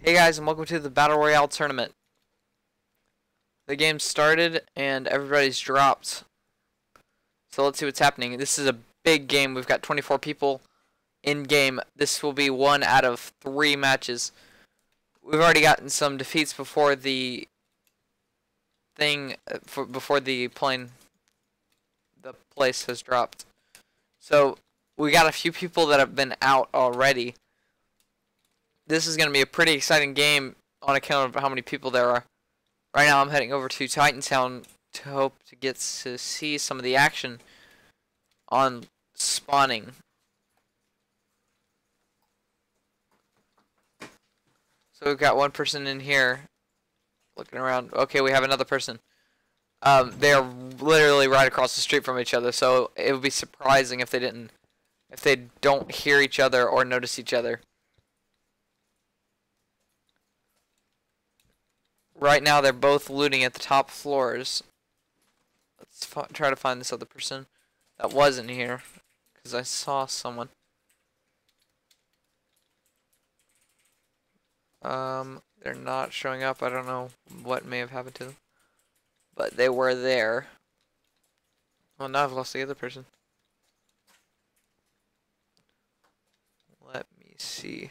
Hey guys, and welcome to the Battle Royale tournament. The game started and everybody's dropped. So let's see what's happening. This is a big game. We've got 24 people in game. This will be 1 out of 3 matches. We've already gotten some defeats before the before the place has dropped. So we got a few people that have been out already. This is going to be a pretty exciting game on account of how many people there are. Right now I'm heading over to Titantown to hope to get to see some of the action on spawning. So we've got one person in here looking around. Okay, we have another person. They're literally right across the street from each other, so it would be surprising if they don't hear each other or notice each other. Right now, they're both looting at the top floors. Let's try to find this other person that wasn't here, because I saw someone. They're not showing up. I don't know what may have happened to them, but they were there. Well, now I've lost the other person. Let me see.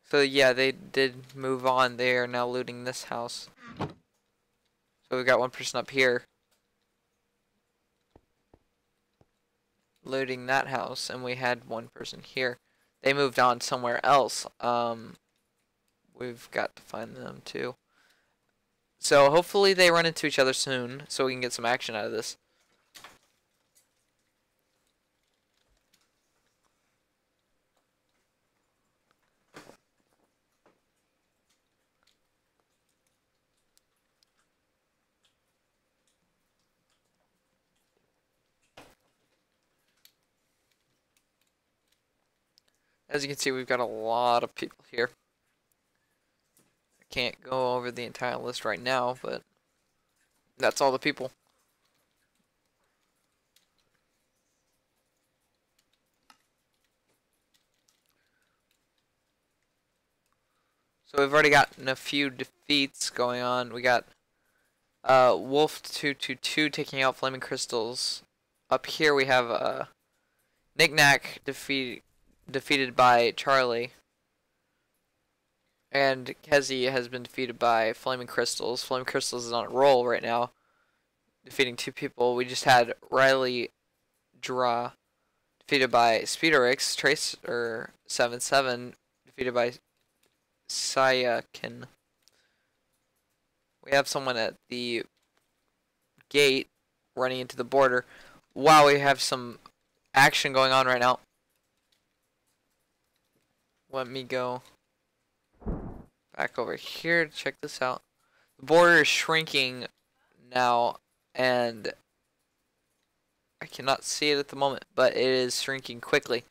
So yeah, they did move on. They are now looting this house. So we've got one person up here looting that house, and we had one person here. They moved on somewhere else. We've got to find them too. So hopefully they run into each other soon, so we can get some action out of this. As you can see, we've got a lot of people here. I can't go over the entire list right now, but that's all the people. So we've already gotten a few defeats going on. We got Wolf222 taking out Flaming Crystals. Up here we have Knick-Knack defeated by Charlie, and Kezi has been defeated by Flaming Crystals. Flaming Crystals is on a roll right now, defeating 2 people. We just had Riley Draw defeated by Speederix. Tracer77 defeated by Sayakin. We have someone at the gate running into the border. Wow, we have some action going on right now. Let me go back over here to check this out. The border is shrinking now, and I cannot see it at the moment, but it is shrinking quickly,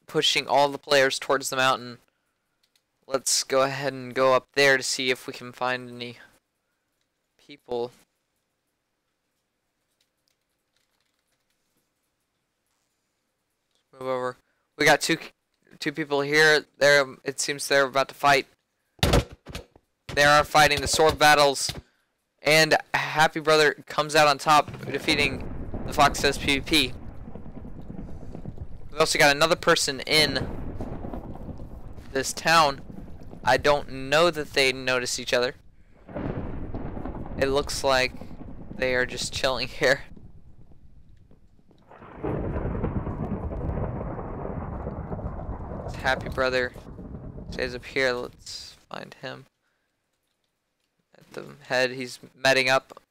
pushing all the players towards the mountain. Let's go ahead and go up there to see if we can find any people. Let's move over. We got two people here. It seems they're about to fight. They are fighting the sword battles, and Happy Brother comes out on top, defeating the Fox Says PvP. We've also got another person in this town. I don't know that they notice each other. It looks like they are just chilling here. Happy Brother stays up here. Let's find him at the head. He's medding up.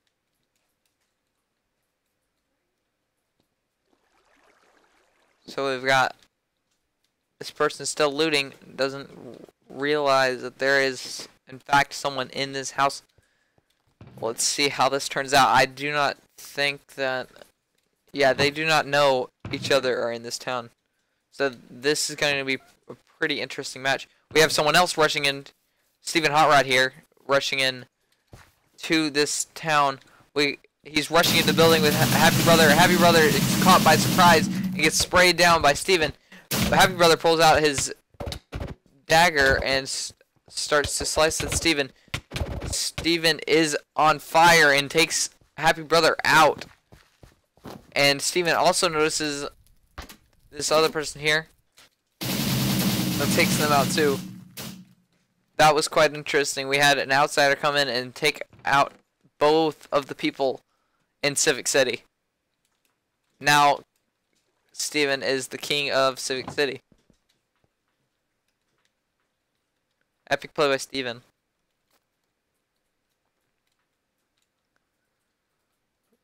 So we've got this person still looting, doesn't realize that there is in fact someone in this house. Let's see how this turns out. I do not think that, yeah, they do not know each other are in this town. So this is going to be a pretty interesting match. We have someone else rushing in, Steven Hotrod here, rushing in to this town. He's rushing into the building with Happy Brother. Happy Brother is caught by surprise and gets sprayed down by Steven. Happy Brother pulls out his dagger and starts to slice at Steven. Steven is on fire and takes Happy Brother out. And Steven also notices this other person here that takes them out too. That was quite interesting. We had an outsider come in and take out both of the people in Civic City. Now, Steven is the king of Civic City. Epic play by Steven.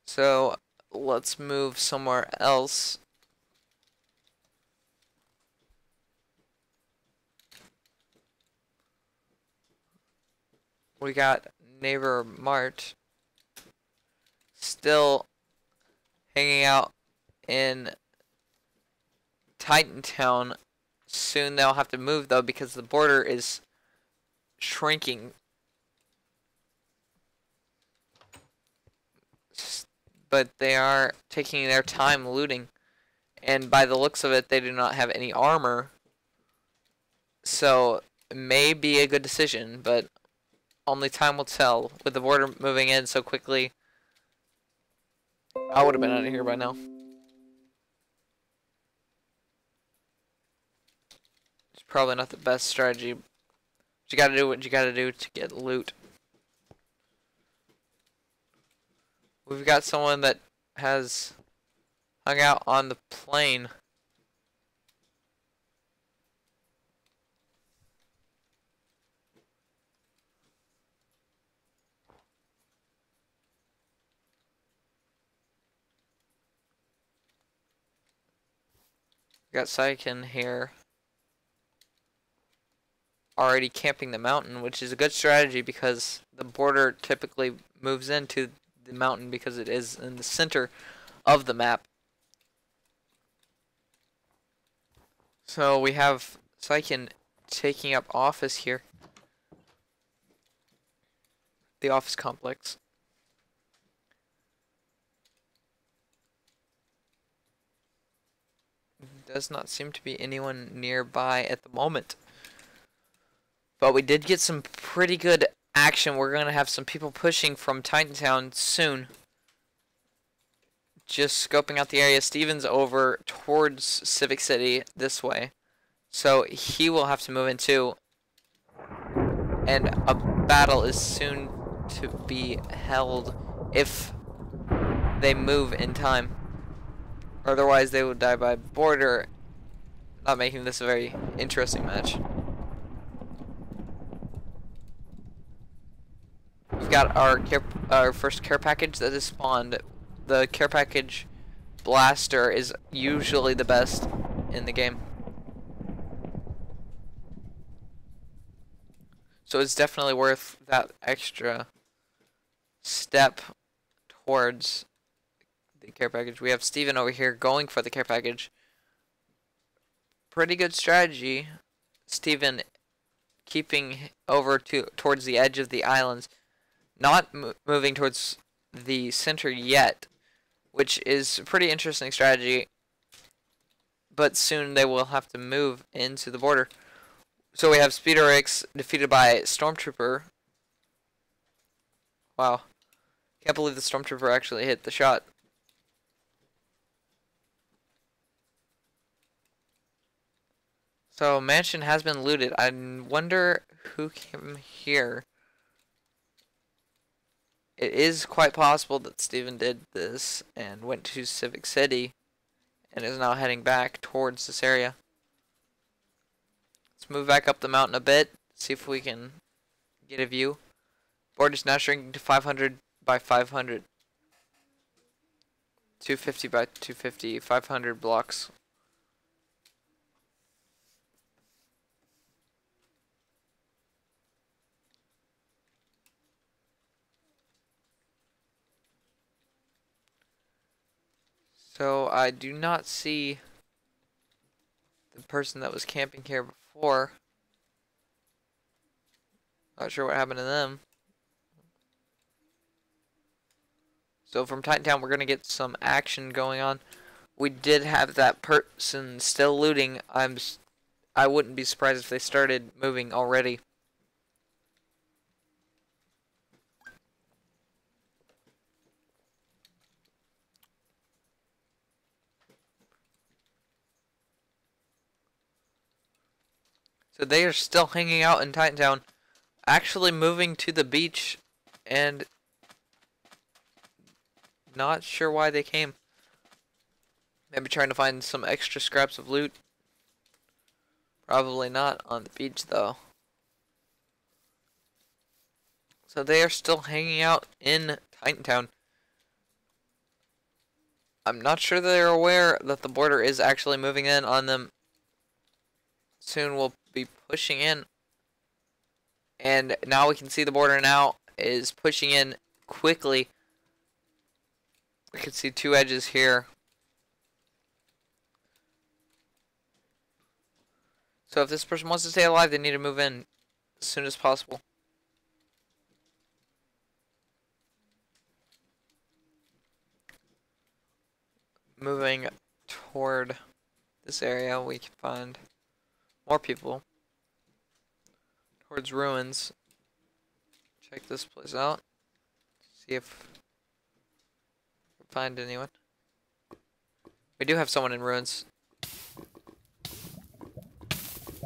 So, let's move somewhere else. We got neighbor Mart still hanging out in Titantown. Soon they'll have to move though because the border is shrinking. But they are taking their time looting, and by the looks of it they do not have any armor, so it may be a good decision, but only time will tell. With the border moving in so quickly, I would have been out of here by now. It's probably not the best strategy, but you gotta do what you gotta do to get loot. We've got someone that has hung out on the plane. We got Saikin here already camping the mountain, which is a good strategy because the border typically moves into the mountain because it is in the center of the map. So we have Saikin taking up office here. The office complex. Does not seem to be anyone nearby at the moment. But we did get some pretty good action. We're going to have some people pushing from Titantown soon. Just scoping out the area. Steven's over towards Civic City this way. So he will have to move in too. And a battle is soon to be held if they move in time. Otherwise they will die by border, not making this a very interesting match. We've got our first care package that is spawned. The care package blaster is usually the best in the game. So it's definitely worth that extra step towards the care package. We have Steven over here going for the care package. Pretty good strategy. Steven keeping over towards the edge of the islands. Not moving towards the center yet, which is a pretty interesting strategy, but soon they will have to move into the border. So we have Speederix defeated by Stormtrooper. Wow. Can't believe the Stormtrooper actually hit the shot. So mansion has been looted. I wonder who came here. It is quite possible that Steven did this and went to Civic City and is now heading back towards this area. Let's move back up the mountain a bit, see if we can get a view. Board is now shrinking to 500 by 500. 250 by 250, 500 blocks. So I do not see the person that was camping here before. Not sure what happened to them. So from Titantown we're going to get some action going on. We did have that person still looting. I'm I wouldn't be surprised if they started moving already. So they are still hanging out in Titantown, actually moving to the beach, and not sure why they came. Maybe trying to find some extra scraps of loot. Probably not on the beach though. So they are still hanging out in Titantown. I'm not sure they're aware that the border is actually moving in on them. Soon we'll be pushing in. And now we can see the border now is pushing in quickly. We can see two edges here. So if this person wants to stay alive, they need to move in as soon as possible. Moving toward this area, we can find more people. Towards ruins. Check this place out. See if we find anyone. We do have someone in ruins.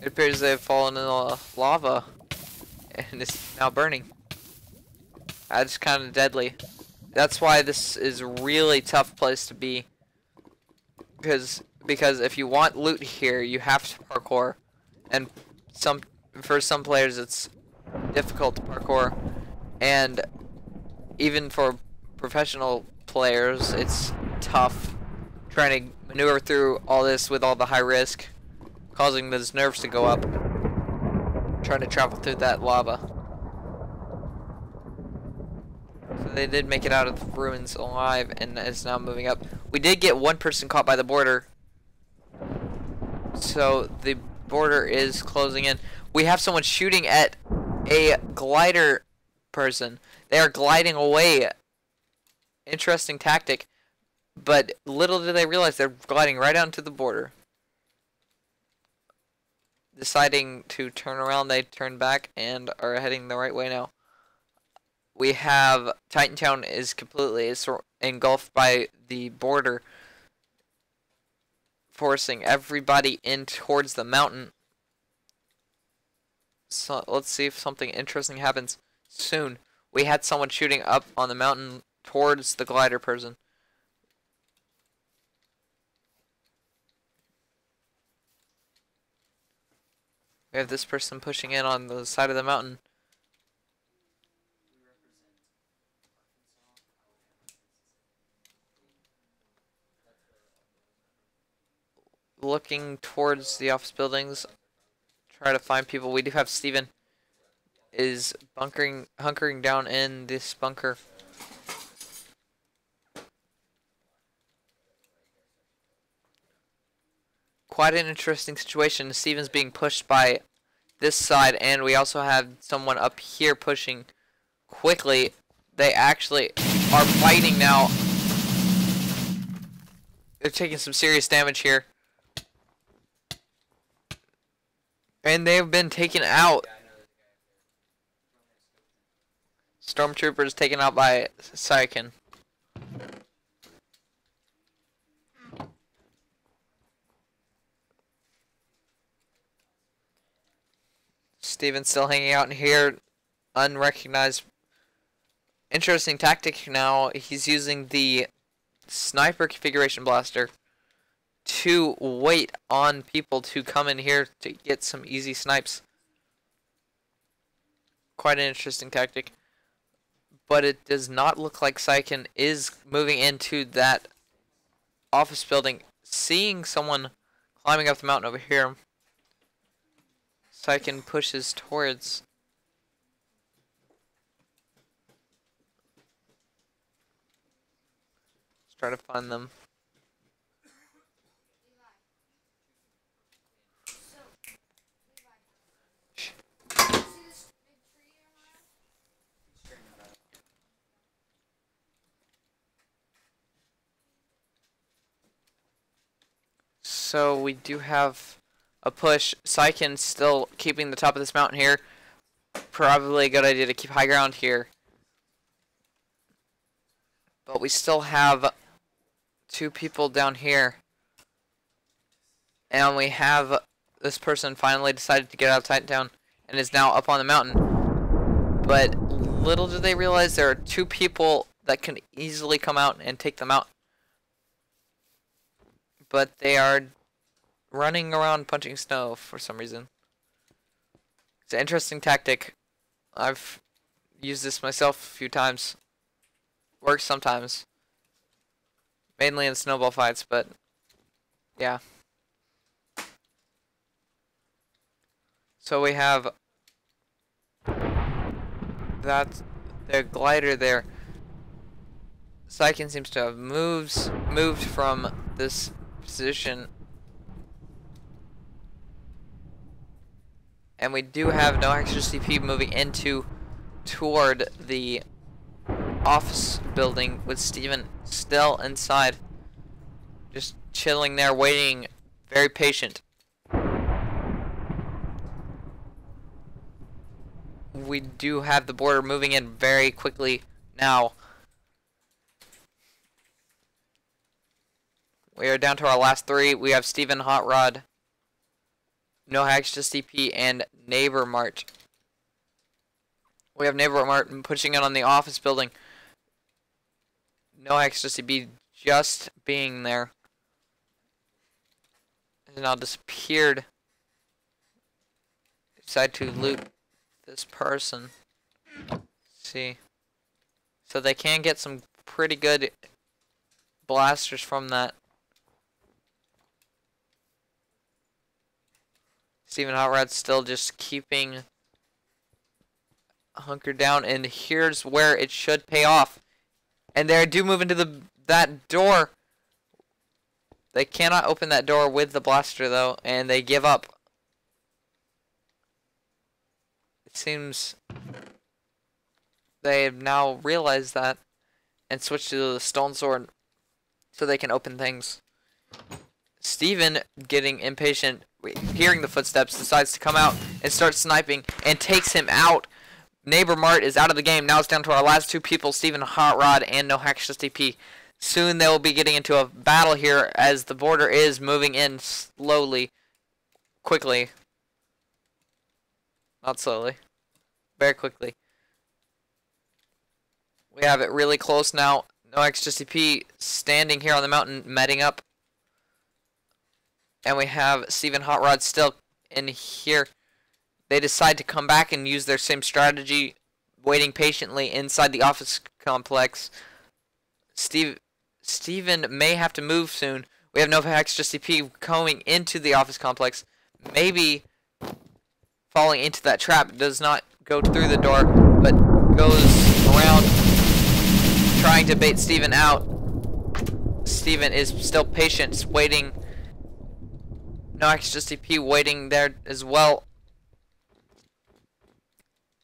It appears they've fallen in the lava and it's now burning. That's kind of deadly. That's why this is a really tough place to be. Because if you want loot here, you have to parkour, and for some players it's difficult to parkour, and even for professional players it's tough trying to maneuver through all this with all the high risk, causing those nerves to go up, trying to travel through that lava. So they did make it out of the ruins alive, and is now moving up. We did get one person caught by the border, so the border is closing in. We have someone shooting at a glider person. They are gliding away. Interesting tactic, but little do they realize they're gliding right out into the border. Deciding to turn around, they turn back and are heading the right way now. We have Titantown is completely engulfed by the border, forcing everybody in towards the mountain. So let's see if something interesting happens soon. We had someone shooting up on the mountain towards the glider person. We have this person pushing in on the side of the mountain. Looking towards the office buildings, try to find people. We do have Steven is hunkering down in this bunker. Quite an interesting situation. Steven's being pushed by this side, and we also have someone up here pushing quickly. They actually are fighting now. They're taking some serious damage here. And they've been taken out. Stormtroopers taken out by Saiken. Steven's still hanging out in here. Unrecognized. Interesting tactic now. He's using the sniper configuration blaster to wait on people to come in here to get some easy snipes. Quite an interesting tactic. But it does not look like Saiken is moving into that office building. Seeing someone climbing up the mountain over here. Saiken pushes towards. Let's try to find them. So we do have a push. Sykin still keeping the top of this mountain here. Probably a good idea to keep high ground here. But we still have 2 people down here. And we have this person finally decided to get out of Titantown and is now up on the mountain. But little do they realize there are 2 people that can easily come out and take them out. But they are running around punching snow for some reason. It's an interesting tactic. I've used this myself a few times. Works sometimes. Mainly in snowball fights, but yeah. So we have that the glider there. Sykin seems to have moved from this position. And we do have no extra CP moving toward the office building with Steven still inside. Just chilling there, waiting, very patient. We do have the border moving in very quickly now. We are down to our last 3. We have Steven, Hot Rod, No Hacks, Just DP, and Neighbor Mart. We have Neighbor Mart pushing in on the office building. No Hacks, Just DP just being there. Has now disappeared. Decide to loot this person. Let's see. So they can get some pretty good blasters from that. Steven Hot Rod's still just keeping hunkered down, and here's where it should pay off. And they do move into that door. They cannot open that door with the blaster though, and they give up. It seems they have now realized that and switched to the stone sword so they can open things. Steven, getting impatient, hearing the footsteps, decides to come out and start sniping and takes him out. Neighbor Mart is out of the game. Now it's down to our last 2 people, Steven Hot Rod and No Hacks Just DP. Soon they will be getting into a battle here as the border is moving in slowly, quickly. Not slowly, very quickly. We have it really close now. No Hacks Just DP standing here on the mountain, meting up. And we have Steven Hot Rod still in here. They decide to come back and use their same strategy, waiting patiently inside the office complex. Steven may have to move soon. We have No Hacks Just DP going into the office complex. Maybe falling into that trap. Does not go through the door, but goes around trying to bait Steven out. Steven is still patient, waiting. No Hacks Just DP waiting there as well.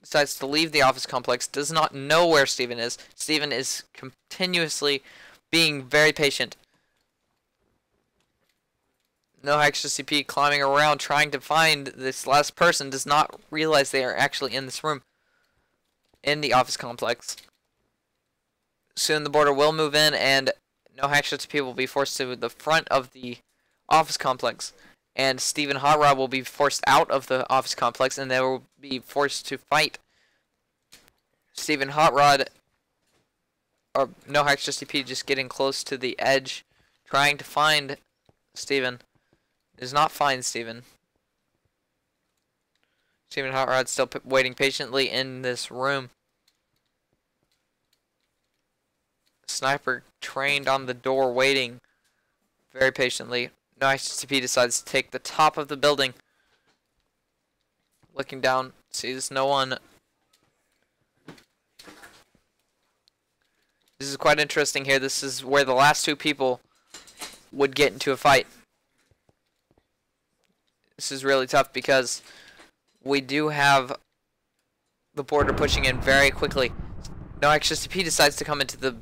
Decides to leave the office complex. Does not know where Steven is. Steven is continuously being very patient. No Hacks Just DP climbing around trying to find this last person. Does not realize they are actually in this room. In the office complex. Soon the border will move in and No Hacks Just DP will be forced to the front of the office complex. And Steven Hot Rod will be forced out of the office complex, and they will be forced to fight. Steven Hot Rod, or No Hacks Just DP, just getting close to the edge, trying to find Steven. Does not find Steven. Steven Hot Rod still waiting patiently in this room. Sniper trained on the door, waiting very patiently. No HTTP decides to take the top of the building. Looking down, sees no one. This is quite interesting here. This is where the last 2 people would get into a fight. This is really tough because we do have the border pushing in very quickly. No HTTP decides to come into the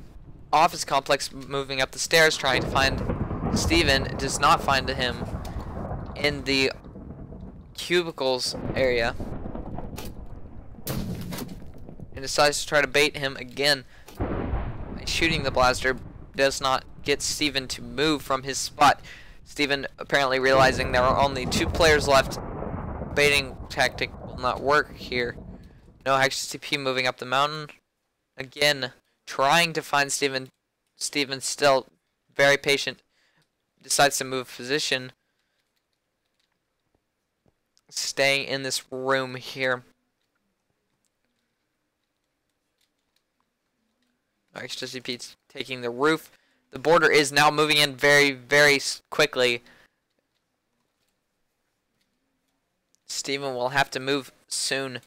office complex, moving up the stairs, trying to find Steven. Does not find him in the cubicles area and decides to try to bait him again by shooting the blaster. Does not get Steven to move from his spot. Steven apparently realizing there are only 2 players left. Baiting tactic will not work here. No HTTP moving up the mountain. Again, trying to find Steven. Steven still very patient. Decides to move position. Staying in this room here. HTTP taking the roof. The border is now moving in very, very quickly. Steven will have to move soon.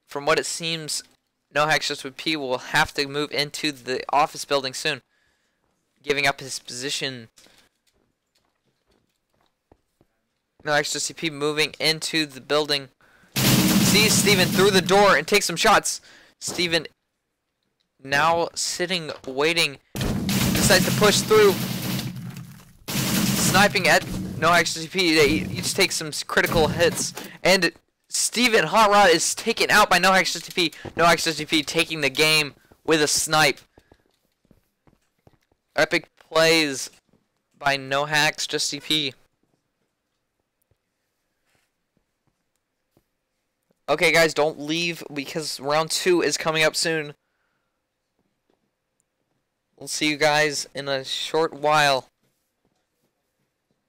From what it seems, No HTTP will have to move into the office building soon, giving up his position. No HTTP moving into the building. Sees Steven through the door and takes some shots. Steven now sitting, waiting, decides to push through. Sniping at No HTTP. They each take some critical hits. And Steven Hot Rod is taken out by No HTTP. No HTTP taking the game with a snipe. Epic plays by No HTTP. Okay, guys, don't leave because round 2 is coming up soon. We'll see you guys in a short while.